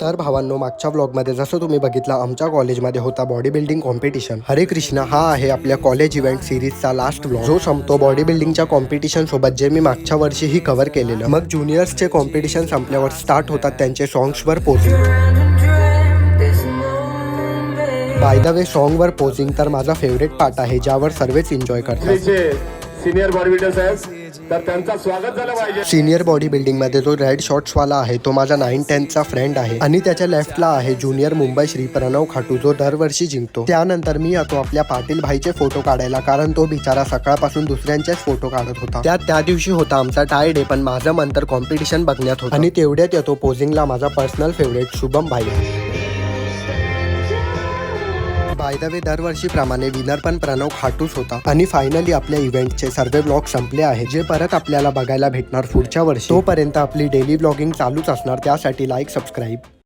तर भावांनो, मागच्या व्लॉगमध्ये जसं तुम्ही बघितलं आमच्या कॉलेजमध्ये होता बॉडी बिल्डिंग कॉम्पिटिशन. हरे कृष्णा, हा आहे आपल्या कॉलेज इव्हेंट सिरीजचा लास्ट व्लॉग, जो संपतो बॉडी बिल्डिंगच्या कॉम्पिटिशन सोबत, जे मी मागच्या वर्षीही कव्हर केलेलं. मग ज्युनियर्सचे कॉम्पिटिशन संपल्यावर स्टार्ट होतात त्यांचे सॉंग्सवर पोजिंग. बाय द वे, सॉन्गवर पोजिंग तर माझा फेवरेट पार्ट आहे, ज्यावर सर्वच एन्जॉय करतात. सीनियर बॉडी बिल्डर्स आहेत, तर त्यांचं स्वागत झालं पाहिजे. सीनियर बॉडी बिल्डिंग मध्ये जो रेड शॉर्ट्स वाला आहे तो माझा 9-10चा फ्रेंड आहे, आणि त्याच्या लेफ्टला आहे ज्युनियर मुंबई श्री प्रणव खाटू, जो दरवर्षी जिंकतो. त्यानंतर मी येतो आपल्या पाटील भाईचे फोटो काढायला, कारण तो बिचारा सकाळपासून दुसऱ्यांचेच फोटो काढत होता. त्या दिवशी होता आमचा टाय डे, पण माझं मन तर कॉम्पिटिशन बघण्यात होतं. आणि तेवढ्यात येतो पोजिंगला माझा पर्सनल फेवरेट शुभम भाई. बाय द वे, दरवर्षीप्रमाणे विनर पण प्रणव खाटूच होता. आणि फायनली आपल्या इव्हेंटचे सर्व ब्लॉग संपले आहेत, जे परत आपल्याला बघायला भेटणार पुढच्या वर्षी. तोपर्यंत आपली डेली ब्लॉगिंग चालूच असणार, त्यासाठी लाईक, सबस्क्राईब.